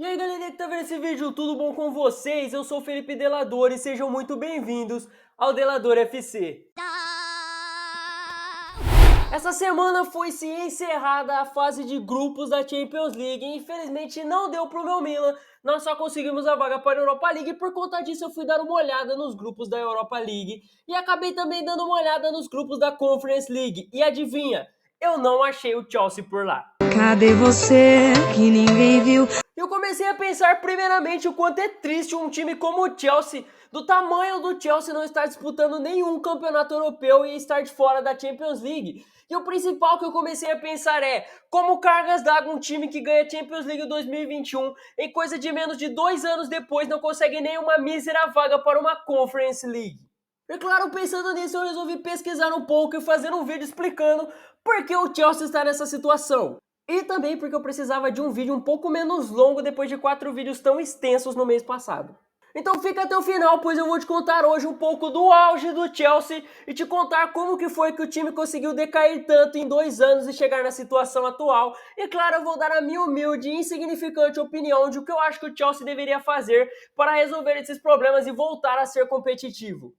E aí galerinha que tá vendo esse vídeo, tudo bom com vocês? Eu sou o Felipe Delador e sejam muito bem-vindos ao Delador FC. Essa semana foi-se encerrada a fase de grupos da Champions League e infelizmente não deu pro meu Milan, nós só conseguimos a vaga para a Europa League e por conta disso eu fui dar uma olhada nos grupos da Europa League e acabei também dando uma olhada nos grupos da Conference League e adivinha, eu não achei o Chelsea por lá. Cadê você que ninguém viu? Eu comecei a pensar primeiramente o quanto é triste um time como o Chelsea, do tamanho do Chelsea, não estar disputando nenhum campeonato europeu e estar de fora da Champions League. E o principal que eu comecei a pensar é como cargas d'água um time que ganha Champions League 2021 em coisa de menos de 2 anos depois não consegue nem uma mísera vaga para uma Conference League. E claro, pensando nisso eu resolvi pesquisar um pouco e fazer um vídeo explicando por que o Chelsea está nessa situação. E também porque eu precisava de um vídeo um pouco menos longo depois de 4 vídeos tão extensos no mês passado. Então fica até o final, pois eu vou te contar hoje um pouco do auge do Chelsea e te contar como que foi que o time conseguiu decair tanto em 2 anos e chegar na situação atual. E claro, eu vou dar a minha humilde e insignificante opinião de o que eu acho que o Chelsea deveria fazer para resolver esses problemas e voltar a ser competitivo.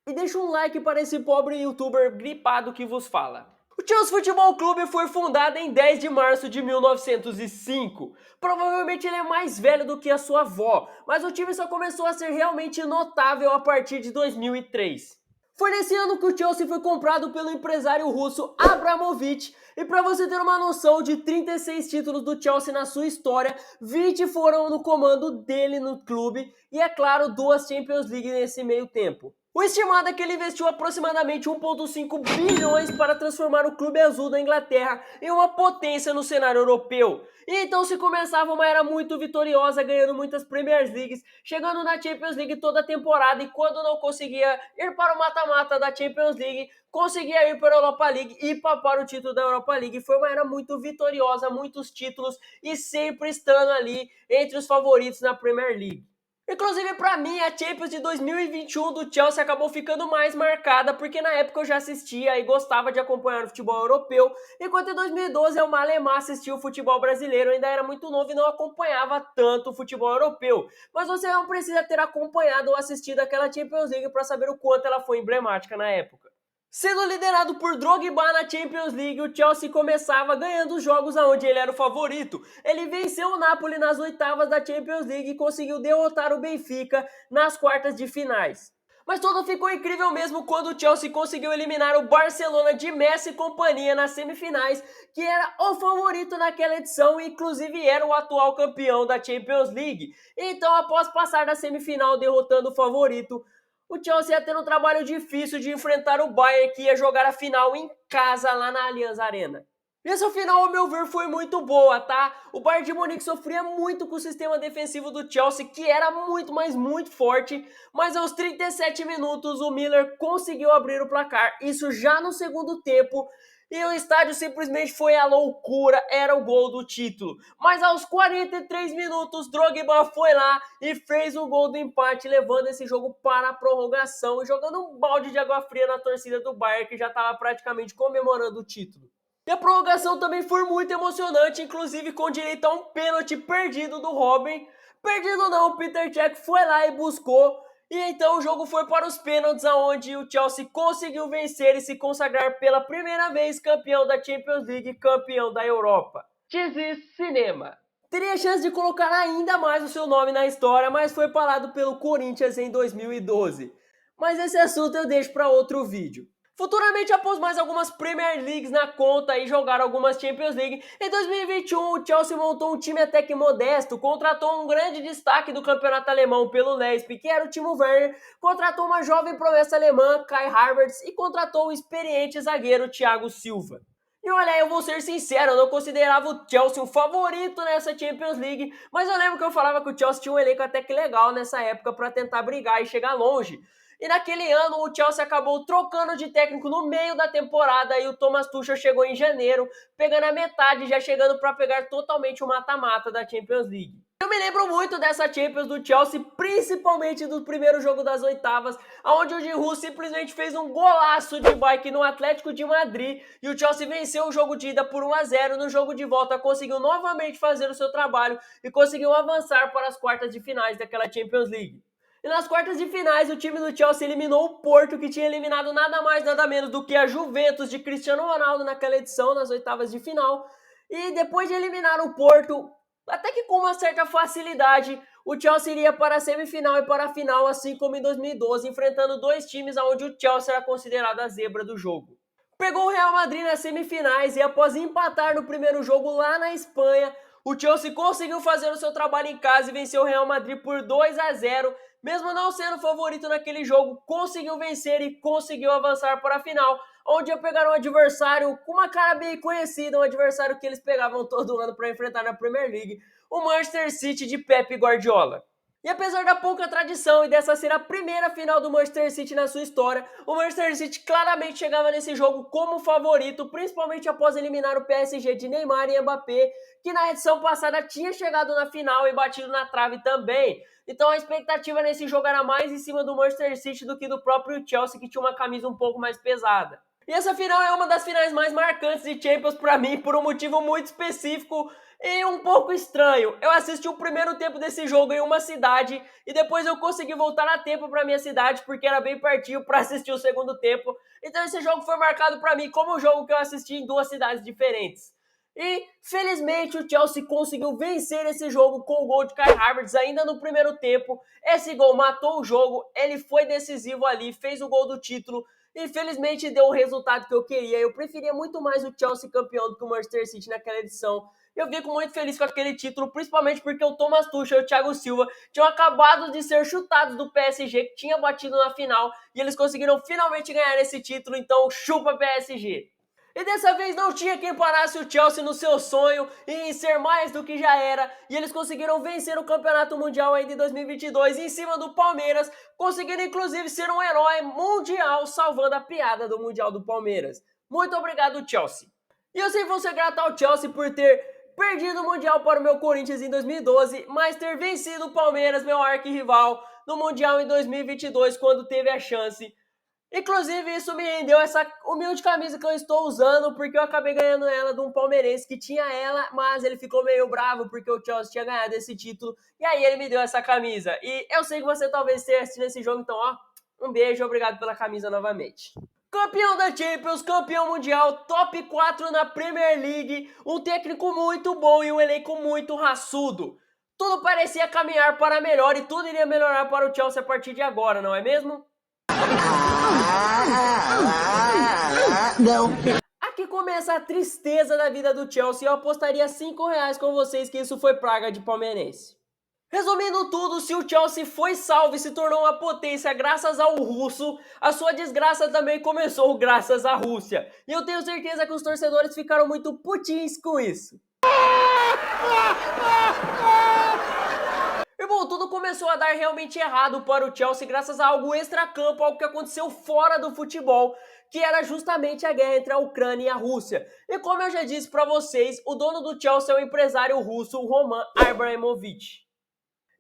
E deixa um like para esse pobre youtuber gripado que vos fala. O Chelsea Futebol Clube foi fundado em 10 de março de 1905. Provavelmente ele é mais velho do que a sua avó, mas o time só começou a ser realmente notável a partir de 2003. Foi nesse ano que o Chelsea foi comprado pelo empresário russo Abramovich, e para você ter uma noção, de 36 títulos do Chelsea na sua história, 20 foram no comando dele no clube, e é claro, 2 Champions League nesse meio tempo. O estimado é que ele investiu aproximadamente 1,5 bilhões para transformar o clube azul da Inglaterra em uma potência no cenário europeu. E então se começava uma era muito vitoriosa, ganhando muitas Premier Leagues, chegando na Champions League toda a temporada, e quando não conseguia ir para o mata-mata da Champions League, conseguia ir para a Europa League e papar o título da Europa League. Foi uma era muito vitoriosa, muitos títulos e sempre estando ali entre os favoritos na Premier League. Inclusive, para mim, a Champions de 2021 do Chelsea acabou ficando mais marcada, porque na época eu já assistia e gostava de acompanhar o futebol europeu, enquanto em 2012 eu malemar assistia o futebol brasileiro, eu ainda era muito novo e não acompanhava tanto o futebol europeu. Mas você não precisa ter acompanhado ou assistido aquela Champions League para saber o quanto ela foi emblemática na época. Sendo liderado por Drogba na Champions League, o Chelsea começava ganhando os jogos onde ele era o favorito. Ele venceu o Napoli nas oitavas da Champions League e conseguiu derrotar o Benfica nas quartas de finais. Mas tudo ficou incrível mesmo quando o Chelsea conseguiu eliminar o Barcelona de Messi e companhia nas semifinais, que era o favorito naquela edição e inclusive era o atual campeão da Champions League. Então, após passar da semifinal derrotando o favorito, o Chelsea ia ter um trabalho difícil de enfrentar o Bayern, que ia jogar a final em casa lá na Allianz Arena. E essa final, ao meu ver, foi muito boa, tá? O Bayern de Munique sofria muito com o sistema defensivo do Chelsea, que era muito, mas muito forte, mas aos 37 minutos o Miller conseguiu abrir o placar, isso já no segundo tempo, e o estádio simplesmente foi a loucura, era o gol do título. Mas aos 43 minutos, Drogba foi lá e fez o gol do empate, levando esse jogo para a prorrogação e jogando um balde de água fria na torcida do Bayern, que já estava praticamente comemorando o título. E a prorrogação também foi muito emocionante, inclusive com direito a um pênalti perdido do Robin. Perdido não, o Peter Cech foi lá e buscou. E então o jogo foi para os pênaltis, onde o Chelsea conseguiu vencer e se consagrar pela primeira vez campeão da Champions League e campeão da Europa. This is cinema. Teria chance de colocar ainda mais o seu nome na história, mas foi parado pelo Corinthians em 2012. Mas esse assunto eu deixo para outro vídeo. Futuramente, após mais algumas Premier Leagues na conta e jogar algumas Champions League, em 2021 o Chelsea montou um time até que modesto, contratou um grande destaque do campeonato alemão pelo Leipzig, que era o Timo Werner, contratou uma jovem promessa alemã, Kai Havertz, e contratou o experiente zagueiro Thiago Silva. E olha, eu vou ser sincero, eu não considerava o Chelsea um favorito nessa Champions League, mas eu lembro que eu falava que o Chelsea tinha um elenco até que legal nessa época para tentar brigar e chegar longe. E naquele ano o Chelsea acabou trocando de técnico no meio da temporada e o Thomas Tuchel chegou em janeiro, pegando a metade, já chegando para pegar totalmente o mata-mata da Champions League. Eu me lembro muito dessa Champions do Chelsea, principalmente do primeiro jogo das oitavas, onde o Giroud simplesmente fez um golaço de bike no Atlético de Madrid e o Chelsea venceu o jogo de ida por 1-0. No jogo de volta conseguiu novamente fazer o seu trabalho e conseguiu avançar para as quartas de finais daquela Champions League. E nas quartas de finais, o time do Chelsea eliminou o Porto, que tinha eliminado nada mais, nada menos do que a Juventus de Cristiano Ronaldo naquela edição, nas oitavas de final. E depois de eliminar o Porto, até que com uma certa facilidade, o Chelsea iria para a semifinal e para a final, assim como em 2012, enfrentando dois times onde o Chelsea era considerado a zebra do jogo. Pegou o Real Madrid nas semifinais e após empatar no primeiro jogo lá na Espanha, o Chelsea conseguiu fazer o seu trabalho em casa e venceu o Real Madrid por 2-0. Mesmo não sendo favorito naquele jogo, conseguiu vencer e conseguiu avançar para a final, onde ia pegar um adversário com uma cara bem conhecida, um adversário que eles pegavam todo ano para enfrentar na Premier League, o Manchester City de Pep Guardiola. E apesar da pouca tradição e dessa ser a primeira final do Manchester City na sua história, o Manchester City claramente chegava nesse jogo como favorito, principalmente após eliminar o PSG de Neymar e Mbappé, que na edição passada tinha chegado na final e batido na trave também. Então a expectativa nesse jogo era mais em cima do Manchester City do que do próprio Chelsea, que tinha uma camisa um pouco mais pesada. E essa final é uma das finais mais marcantes de Champions para mim, por um motivo muito específico e um pouco estranho. Eu assisti o primeiro tempo desse jogo em uma cidade e depois eu consegui voltar a tempo para minha cidade porque era bem pertinho para assistir o segundo tempo. Então esse jogo foi marcado para mim como um jogo que eu assisti em duas cidades diferentes. E felizmente o Chelsea conseguiu vencer esse jogo com o gol de Kai Havertz ainda no primeiro tempo. Esse gol matou o jogo, ele foi decisivo ali, fez o gol do título. Infelizmente deu o resultado que eu queria. Eu preferia muito mais o Chelsea campeão do que o Manchester City naquela edição. Eu fico muito feliz com aquele título, principalmente porque o Thomas Tuchel e o Thiago Silva tinham acabado de ser chutados do PSG, que tinha batido na final, e eles conseguiram finalmente ganhar esse título, então chupa PSG. E dessa vez não tinha quem parasse o Chelsea no seu sonho em ser mais do que já era. E eles conseguiram vencer o Campeonato Mundial ainda em 2022 em cima do Palmeiras, conseguindo inclusive ser um herói mundial salvando a piada do Mundial do Palmeiras. Muito obrigado, Chelsea. E eu sei que vou ser grato ao Chelsea por ter perdido o Mundial para o meu Corinthians em 2012, mas ter vencido o Palmeiras, meu arquirrival, no Mundial em 2022 quando teve a chance. Inclusive, isso me rendeu essa humilde camisa que eu estou usando, porque eu acabei ganhando ela de um palmeirense que tinha ela, mas ele ficou meio bravo porque o Chelsea tinha ganhado esse título, e aí ele me deu essa camisa. E eu sei que você talvez esteja assistindo esse jogo, então, ó, um beijo, obrigado pela camisa novamente. Campeão da Champions, campeão mundial, top 4 na Premier League, um técnico muito bom e um elenco muito raçudo. Tudo parecia caminhar para melhor e tudo iria melhorar para o Chelsea a partir de agora, não é mesmo? Não. Aqui começa a tristeza da vida do Chelsea e eu apostaria R$5 com vocês que isso foi praga de palmeirense. Resumindo tudo, se o Chelsea foi salvo e se tornou uma potência graças ao russo, a sua desgraça também começou graças à Rússia. E eu tenho certeza que os torcedores ficaram muito putins com isso. E bom, tudo começou a dar realmente errado para o Chelsea graças a algo extracampo, algo que aconteceu fora do futebol, que era justamente a guerra entre a Ucrânia e a Rússia. E como eu já disse para vocês, o dono do Chelsea é o empresário russo Roman Abramovich.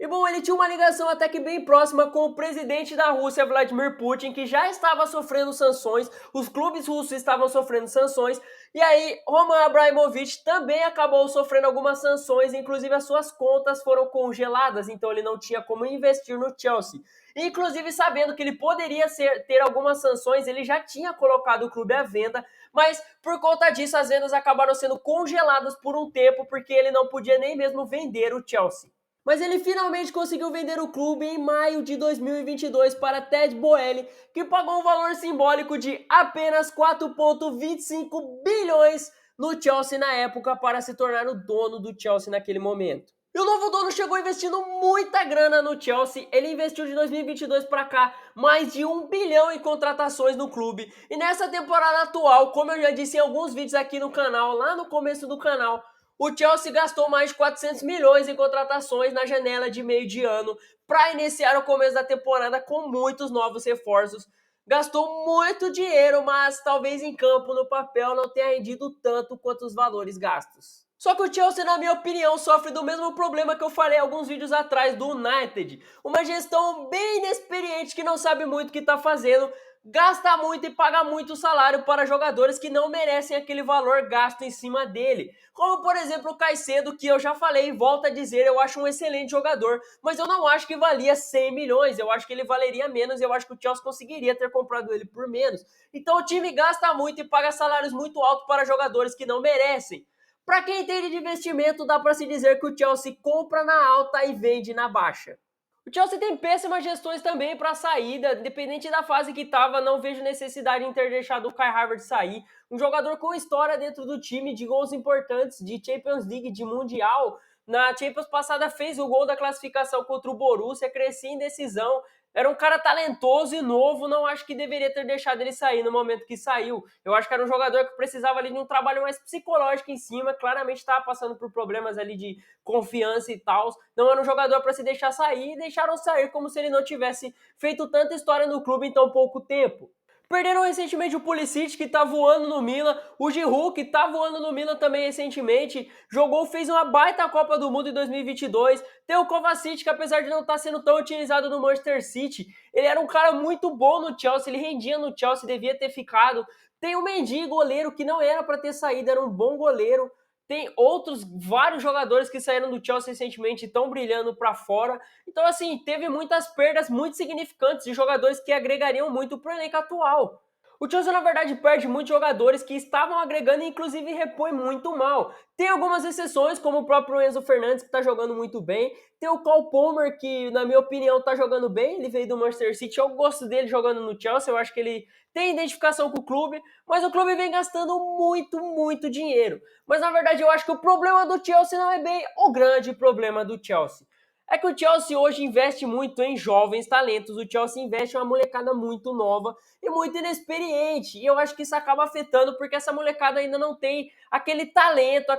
E bom, ele tinha uma ligação até que bem próxima com o presidente da Rússia, Vladimir Putin, que já estava sofrendo sanções, os clubes russos estavam sofrendo sanções, e aí Roman Abramovich também acabou sofrendo algumas sanções, inclusive as suas contas foram congeladas, então ele não tinha como investir no Chelsea. Inclusive sabendo que ele poderia ter algumas sanções, ele já tinha colocado o clube à venda, mas por conta disso as vendas acabaram sendo congeladas por um tempo, porque ele não podia nem mesmo vender o Chelsea. Mas ele finalmente conseguiu vender o clube em maio de 2022 para Ted Boehly, que pagou um valor simbólico de apenas 4,25 bilhões no Chelsea na época para se tornar o dono do Chelsea naquele momento. E o novo dono chegou investindo muita grana no Chelsea, ele investiu de 2022 para cá mais de 1 bilhão em contratações no clube. E nessa temporada atual, como eu já disse em alguns vídeos aqui no canal, lá no começo do canal, o Chelsea gastou mais de 400 milhões em contratações na janela de meio de ano para iniciar o começo da temporada com muitos novos reforços. Gastou muito dinheiro, mas talvez em campo, no papel, não tenha rendido tanto quanto os valores gastos. Só que o Chelsea, na minha opinião, sofre do mesmo problema que eu falei alguns vídeos atrás do United. Uma gestão bem inexperiente que não sabe muito o que está fazendo, gasta muito e paga muito salário para jogadores que não merecem aquele valor gasto em cima dele. Como, por exemplo, o Caicedo, que eu já falei e volto a dizer, eu acho um excelente jogador, mas eu não acho que valia 100 milhões, eu acho que ele valeria menos, eu acho que o Chelsea conseguiria ter comprado ele por menos. Então o time gasta muito e paga salários muito altos para jogadores que não merecem. Para quem entende de investimento, dá para se dizer que o Chelsea compra na alta e vende na baixa. O Chelsea tem péssimas gestões também para a saída, independente da fase que estava, não vejo necessidade em ter deixado o Kai Havertz sair. Um jogador com história dentro do time, de gols importantes, de Champions League, de Mundial. Na Champions passada fez o gol da classificação contra o Borussia, crescia em decisão. Era um cara talentoso e novo, não acho que deveria ter deixado ele sair no momento que saiu. Eu acho que era um jogador que precisava ali de um trabalho mais psicológico em cima, claramente estava passando por problemas ali de confiança e tal. Não era um jogador para se deixar sair e deixaram sair como se ele não tivesse feito tanta história no clube em tão pouco tempo. Perderam recentemente o Pulisic, que tá voando no Milan, o Giroud, que tá voando no Milan também recentemente, jogou, fez uma baita Copa do Mundo em 2022, tem o Kovacic, que apesar de não estar sendo tão utilizado no Manchester City, ele era um cara muito bom no Chelsea, ele rendia no Chelsea, devia ter ficado. Tem o Mendy, goleiro, que não era para ter saído, era um bom goleiro. Tem outros, vários jogadores que saíram do Chelsea recentemente e estão brilhando para fora. Então, assim, teve muitas perdas muito significantes de jogadores que agregariam muito para o elenco atual. O Chelsea, na verdade, perde muitos jogadores que estavam agregando e, inclusive, repõe muito mal. Tem algumas exceções, como o próprio Enzo Fernandes, que está jogando muito bem. Tem o Cole Palmer, que, na minha opinião, está jogando bem. Ele veio do Manchester City. Eu gosto dele jogando no Chelsea. Eu acho que ele tem identificação com o clube. Mas o clube vem gastando muito dinheiro. Mas, na verdade, eu acho que o problema do Chelsea não é bem o grande problema do Chelsea. É que o Chelsea hoje investe muito em jovens talentos. O Chelsea investe em uma molecada muito nova e muito inexperiente. E eu acho que isso acaba afetando porque essa molecada ainda não tem aquele talento,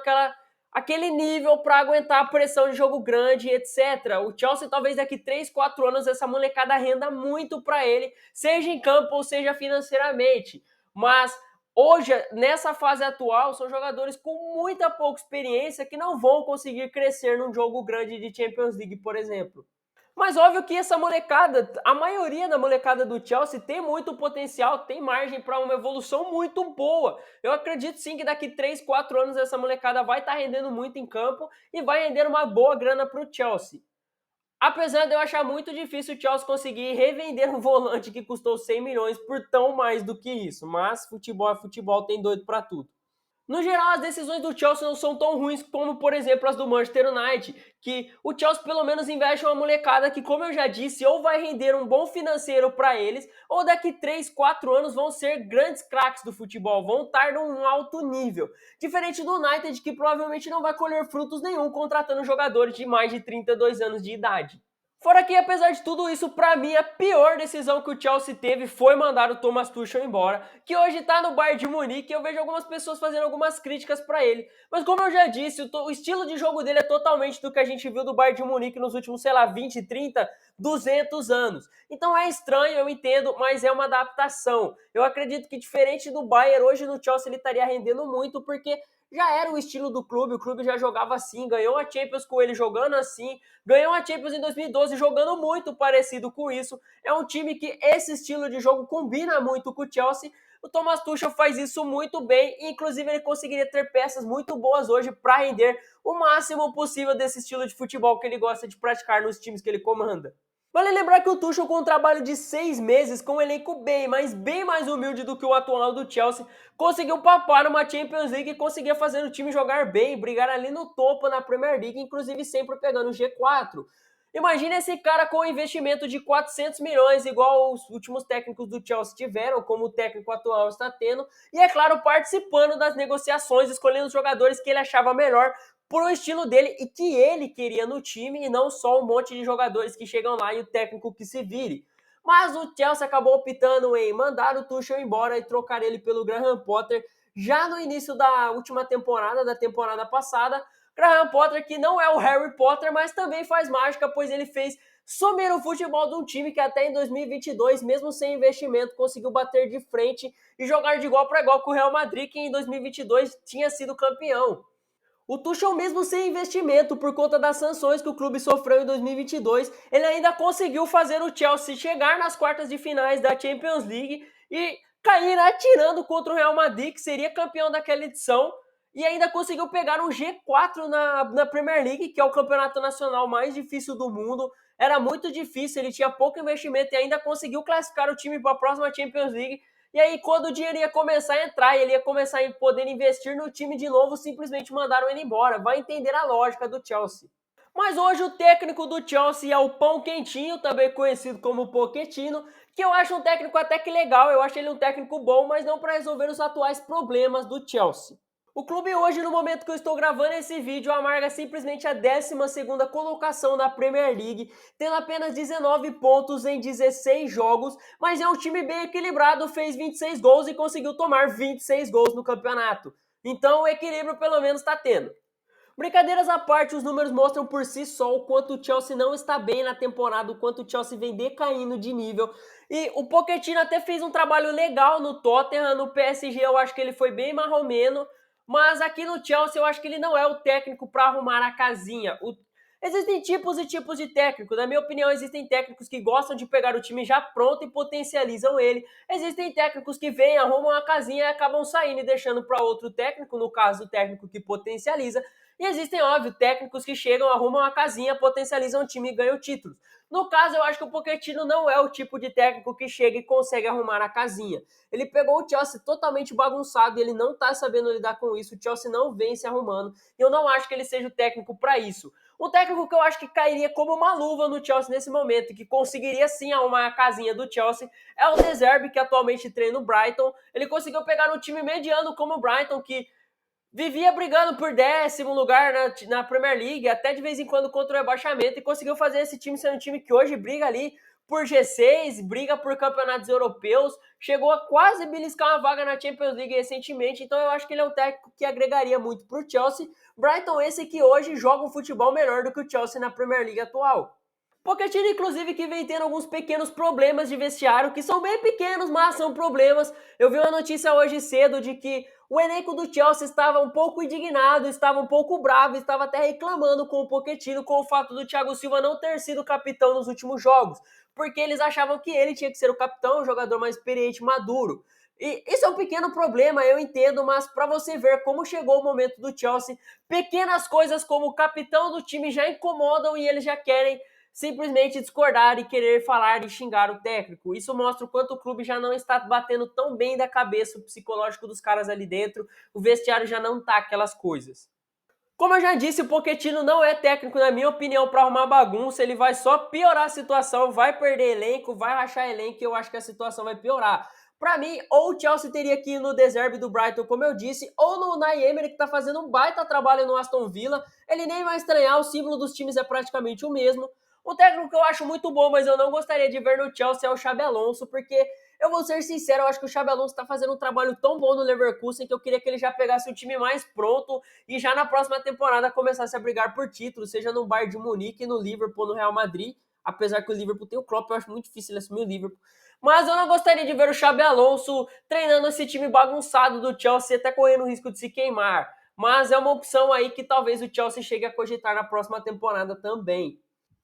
aquele nível para aguentar a pressão de jogo grande, etc. O Chelsea talvez daqui 3, 4 anos essa molecada renda muito para ele, seja em campo ou seja financeiramente. Mas hoje, nessa fase atual, são jogadores com muita pouca experiência que não vão conseguir crescer num jogo grande de Champions League, por exemplo. Mas óbvio que essa molecada, a maioria da molecada do Chelsea tem muito potencial, tem margem para uma evolução muito boa. Eu acredito sim que daqui 3, 4 anos essa molecada vai estar rendendo muito em campo e vai render uma boa grana para o Chelsea. Apesar de eu achar muito difícil o Chelsea conseguir revender um volante que custou 100 milhões por tão mais do que isso. Mas futebol é futebol, tem doido para tudo. No geral, as decisões do Chelsea não são tão ruins como, por exemplo, as do Manchester United, que o Chelsea pelo menos investe uma molecada que, como eu já disse, ou vai render um bom financeiro para eles, ou daqui 3, 4 anos vão ser grandes craques do futebol, vão estar num alto nível. Diferente do United, que provavelmente não vai colher frutos nenhum contratando jogadores de mais de 32 anos de idade. Fora que, apesar de tudo isso, pra mim, a pior decisão que o Chelsea teve foi mandar o Thomas Tuchel embora, que hoje tá no Bayern de Munique, e eu vejo algumas pessoas fazendo algumas críticas pra ele. Mas como eu já disse, o estilo de jogo dele é totalmente do que a gente viu do Bayern de Munique nos últimos, sei lá, 20, 30, 200 anos. Então é estranho, eu entendo, mas é uma adaptação. Eu acredito que diferente do Bayern, hoje no Chelsea ele estaria rendendo muito, porque já era o estilo do clube, o clube já jogava assim, ganhou a Champions com ele jogando assim, ganhou a Champions em 2012 jogando muito parecido com isso. É um time que esse estilo de jogo combina muito com o Chelsea. O Thomas Tuchel faz isso muito bem, e inclusive ele conseguiria ter peças muito boas hoje para render o máximo possível desse estilo de futebol que ele gosta de praticar nos times que ele comanda. Vale lembrar que o Tuchel, com um trabalho de 6 meses, com um elenco bem mais humilde do que o atual do Chelsea, conseguiu papar numa Champions League e conseguia fazer o time jogar bem, brigar ali no topo na Premier League, inclusive sempre pegando o G4. Imagina esse cara com um investimento de 400 milhões, igual os últimos técnicos do Chelsea tiveram, como o técnico atual está tendo, e é claro, participando das negociações, escolhendo os jogadores que ele achava melhor por um estilo dele e que ele queria no time, e não só um monte de jogadores que chegam lá e o técnico que se vire. Mas o Chelsea acabou optando em mandar o Tuchel embora e trocar ele pelo Graham Potter já no início da última temporada, da temporada passada. Graham Potter, que não é o Harry Potter, mas também faz mágica, pois ele fez sumir o futebol de um time que até em 2022, mesmo sem investimento, conseguiu bater de frente e jogar de igual para igual com o Real Madrid, que em 2022 tinha sido campeão. O Tuchel, mesmo sem investimento por conta das sanções que o clube sofreu em 2022, ele ainda conseguiu fazer o Chelsea chegar nas quartas de finais da Champions League e cair atirando contra o Real Madrid, que seria campeão daquela edição, e ainda conseguiu pegar um G4 na Premier League, que é o campeonato nacional mais difícil do mundo. Era muito difícil, ele tinha pouco investimento e ainda conseguiu classificar o time para a próxima Champions League. E aí, quando o dinheiro ia começar a entrar e ele ia começar a poder investir no time de novo, simplesmente mandaram ele embora. Vai entender a lógica do Chelsea. Mas hoje o técnico do Chelsea é o Pão Quentinho, também conhecido como Pochettino, que eu acho um técnico até que legal, eu acho ele um técnico bom, mas não para resolver os atuais problemas do Chelsea. O clube hoje, no momento que eu estou gravando esse vídeo, amarga simplesmente a 12ª colocação na Premier League, tendo apenas 19 pontos em 16 jogos, mas é um time bem equilibrado, fez 26 gols e conseguiu tomar 26 gols no campeonato. Então o equilíbrio pelo menos está tendo. Brincadeiras à parte, os números mostram por si só o quanto o Chelsea não está bem na temporada, o quanto o Chelsea vem decaindo de nível. E o Pochettino até fez um trabalho legal no Tottenham, no PSG eu acho que ele foi bem marromeno, mas aqui no Chelsea eu acho que ele não é o técnico para arrumar a casinha. Existem tipos e tipos de técnico. Na minha opinião, existem técnicos que gostam de pegar o time já pronto e potencializam ele. Existem técnicos que vêm, arrumam a casinha e acabam saindo e deixando para outro técnico, no caso o técnico que potencializa. E existem, óbvio, técnicos que chegam, arrumam a casinha, potencializam o time e ganham títulos. No caso, eu acho que o Pochettino não é o tipo de técnico que chega e consegue arrumar a casinha. Ele pegou o Chelsea totalmente bagunçado e ele não tá sabendo lidar com isso. O Chelsea não vem se arrumando e eu não acho que ele seja o técnico para isso. Um técnico que eu acho que cairia como uma luva no Chelsea nesse momento e que conseguiria sim arrumar a casinha do Chelsea é o De Zerbi, que atualmente treina o Brighton. Ele conseguiu pegar um time mediano como o Brighton, que vivia brigando por 10º lugar na Premier League, até de vez em quando contra o rebaixamento, e conseguiu fazer esse time ser um time que hoje briga ali por G6, briga por campeonatos europeus, chegou a quase beliscar uma vaga na Champions League recentemente, então eu acho que ele é um técnico que agregaria muito para o Chelsea. Brighton esse que hoje joga um futebol melhor do que o Chelsea na Premier League atual. Pochettino, inclusive, que vem tendo alguns pequenos problemas de vestiário, que são bem pequenos, mas são problemas. Eu vi uma notícia hoje cedo de que o elenco do Chelsea estava um pouco indignado, estava um pouco bravo, estava até reclamando com o Pochettino com o fato do Thiago Silva não ter sido capitão nos últimos jogos, porque eles achavam que ele tinha que ser o capitão, o jogador mais experiente, maduro. E isso é um pequeno problema, eu entendo, mas para você ver como chegou o momento do Chelsea, pequenas coisas como o capitão do time já incomodam e eles já querem simplesmente discordar e querer falar e xingar o técnico. Isso mostra o quanto o clube já não está batendo tão bem da cabeça o psicológico dos caras ali dentro, o vestiário já não tá aquelas coisas. Como eu já disse, o Pochettino não é técnico, na minha opinião, para arrumar bagunça, ele vai só piorar a situação, vai perder elenco, vai rachar elenco e eu acho que a situação vai piorar. Para mim, ou o Chelsea teria que ir no De Zerbi do Brighton, como eu disse, ou no Unai Emery, que tá fazendo um baita trabalho no Aston Villa, ele nem vai estranhar, o símbolo dos times é praticamente o mesmo. Um técnico que eu acho muito bom, mas eu não gostaria de ver no Chelsea é o Xabi Alonso, porque eu vou ser sincero, eu acho que o Xabi Alonso está fazendo um trabalho tão bom no Leverkusen que eu queria que ele já pegasse o time mais pronto e já na próxima temporada começasse a brigar por título, seja no Bayern de Munique, no Liverpool, no Real Madrid, apesar que o Liverpool tem o Klopp, eu acho muito difícil ele assumir o Liverpool. Mas eu não gostaria de ver o Xabi Alonso treinando esse time bagunçado do Chelsea, até correndo o risco de se queimar. Mas é uma opção aí que talvez o Chelsea chegue a cogitar na próxima temporada também.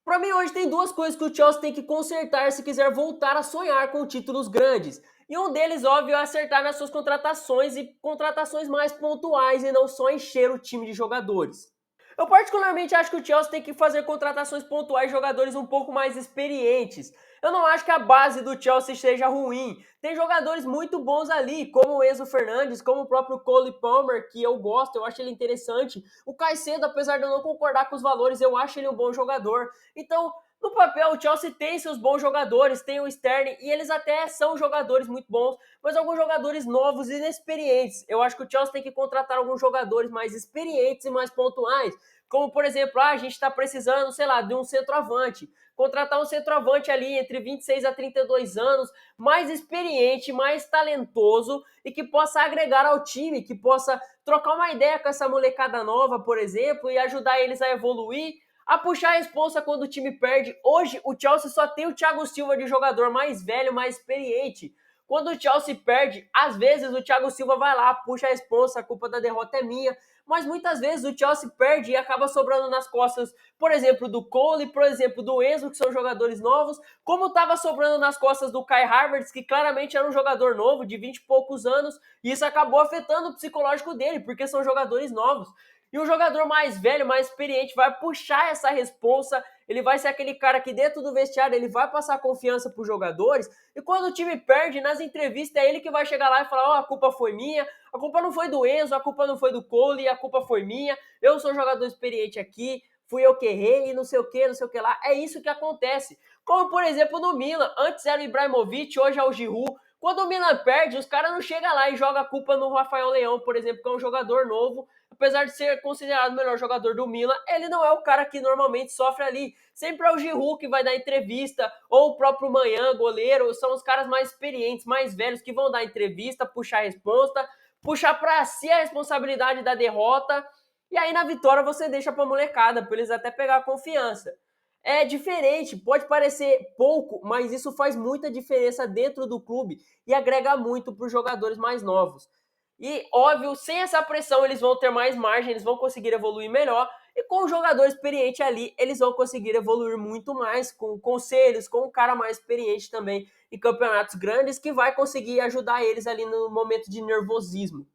Para mim, hoje tem duas coisas que o Chelsea tem que consertar se quiser voltar a sonhar com títulos grandes. E um deles, óbvio, é acertar nas suas contratações e contratações mais pontuais e não só encher o time de jogadores. Eu particularmente acho que o Chelsea tem que fazer contratações pontuais de jogadores um pouco mais experientes. Eu não acho que a base do Chelsea seja ruim. Tem jogadores muito bons ali, como o Enzo Fernandes, como o próprio Cole Palmer, que eu gosto, eu acho ele interessante. O Caicedo, apesar de eu não concordar com os valores, eu acho ele um bom jogador. Então, no papel, o Chelsea tem seus bons jogadores, tem o Sterling, e eles até são jogadores muito bons, mas alguns jogadores novos e inexperientes. Eu acho que o Chelsea tem que contratar alguns jogadores mais experientes e mais pontuais, como, por exemplo, a gente está precisando, sei lá, de um centroavante. Contratar um centroavante ali entre 26 a 32 anos, mais experiente, mais talentoso e que possa agregar ao time, que possa trocar uma ideia com essa molecada nova, por exemplo, e ajudar eles a evoluir, a puxar a responsa quando o time perde. Hoje, o Chelsea só tem o Thiago Silva de jogador mais velho, mais experiente. Quando o Chelsea perde, às vezes o Thiago Silva vai lá, puxa a responsa, a culpa da derrota é minha, mas muitas vezes o Chelsea perde e acaba sobrando nas costas, por exemplo, do Cole, por exemplo, do Enzo, que são jogadores novos, como estava sobrando nas costas do Kai Havertz, que claramente era um jogador novo, de 20 e poucos anos, e isso acabou afetando o psicológico dele, porque são jogadores novos. E o jogador mais velho, mais experiente, vai puxar essa responsa, ele vai ser aquele cara que dentro do vestiário ele vai passar confiança para os jogadores, e quando o time perde, nas entrevistas é ele que vai chegar lá e falar, a culpa foi minha, a culpa não foi do Enzo, a culpa não foi do Cole, a culpa foi minha, eu sou jogador experiente aqui, fui eu que errei e não sei o que lá. É isso que acontece. Como, por exemplo, no Milan, antes era o Ibrahimovic, hoje é o Giroud. Quando o Milan perde, os caras não chegam lá e jogam a culpa no Rafael Leão, por exemplo, que é um jogador novo. Apesar de ser considerado o melhor jogador do Milan, ele não é o cara que normalmente sofre ali. Sempre é o Giroud que vai dar entrevista, ou o próprio Manhã, goleiro, são os caras mais experientes, mais velhos, que vão dar entrevista, puxar a resposta, puxar para si a responsabilidade da derrota, e aí na vitória você deixa pra molecada, pra eles até pegar confiança. É diferente, pode parecer pouco, mas isso faz muita diferença dentro do clube e agrega muito para os jogadores mais novos. E, óbvio, sem essa pressão eles vão ter mais margem, eles vão conseguir evoluir melhor, e com o jogador experiente ali, eles vão conseguir evoluir muito mais, com conselhos, com um cara mais experiente também em campeonatos grandes, que vai conseguir ajudar eles ali no momento de nervosismo.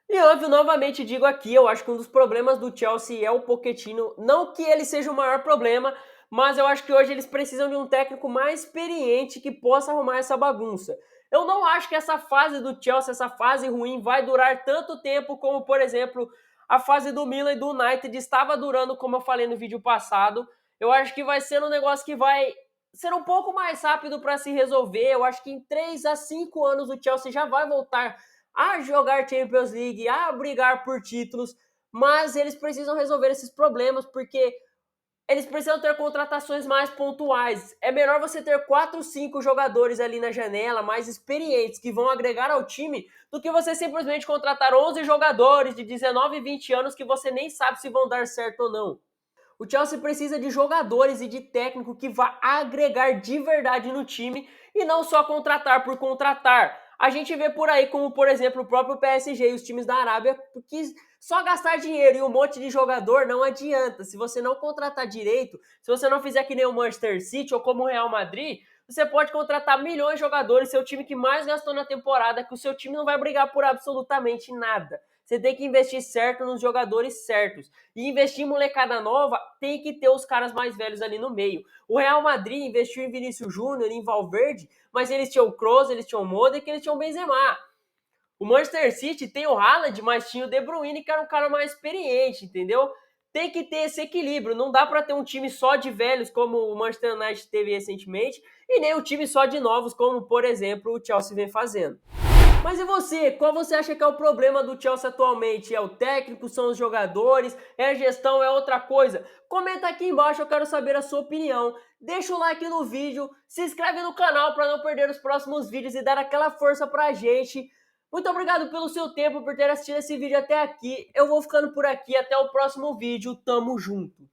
E óbvio, novamente digo aqui, eu acho que um dos problemas do Chelsea é o Pochettino, não que ele seja o maior problema, mas eu acho que hoje eles precisam de um técnico mais experiente que possa arrumar essa bagunça. Eu não acho que essa fase do Chelsea, essa fase ruim, vai durar tanto tempo como, por exemplo, a fase do Milan e do United estava durando, como eu falei no vídeo passado. Eu acho que vai ser um negócio que vai ser um pouco mais rápido para se resolver. Eu acho que em 3 a 5 anos o Chelsea já vai voltar a jogar Champions League, a brigar por títulos, mas eles precisam resolver esses problemas porque eles precisam ter contratações mais pontuais. É melhor você ter 4, 5 jogadores ali na janela, mais experientes, que vão agregar ao time, do que você simplesmente contratar 11 jogadores de 19 e 20 anos que você nem sabe se vão dar certo ou não. O Chelsea precisa de jogadores e de técnico que vá agregar de verdade no time e não só contratar por contratar. A gente vê por aí como, por exemplo, o próprio PSG e os times da Arábia, que só gastar dinheiro e um monte de jogador não adianta. Se você não contratar direito, se você não fizer que nem o Manchester City ou como o Real Madrid, você pode contratar milhões de jogadores, seu time que mais gastou na temporada, que o seu time não vai brigar por absolutamente nada. Você tem que investir certo nos jogadores certos. E investir em molecada nova, tem que ter os caras mais velhos ali no meio. O Real Madrid investiu em Vinícius Júnior, em Valverde, mas eles tinham o Kroos, eles tinham o Modric, eles tinham o Benzema. O Manchester City tem o Haaland, mas tinha o De Bruyne, que era um cara mais experiente, entendeu? Tem que ter esse equilíbrio. Não dá para ter um time só de velhos, como o Manchester United teve recentemente, e nem um time só de novos, como, por exemplo, o Chelsea vem fazendo. Mas e você? Qual você acha que é o problema do Chelsea atualmente? É o técnico, são os jogadores, é a gestão, é outra coisa? Comenta aqui embaixo, eu quero saber a sua opinião. Deixa o like no vídeo, se inscreve no canal para não perder os próximos vídeos e dar aquela força pra gente. Muito obrigado pelo seu tempo, por ter assistido esse vídeo até aqui. Eu vou ficando por aqui, até o próximo vídeo. Tamo junto!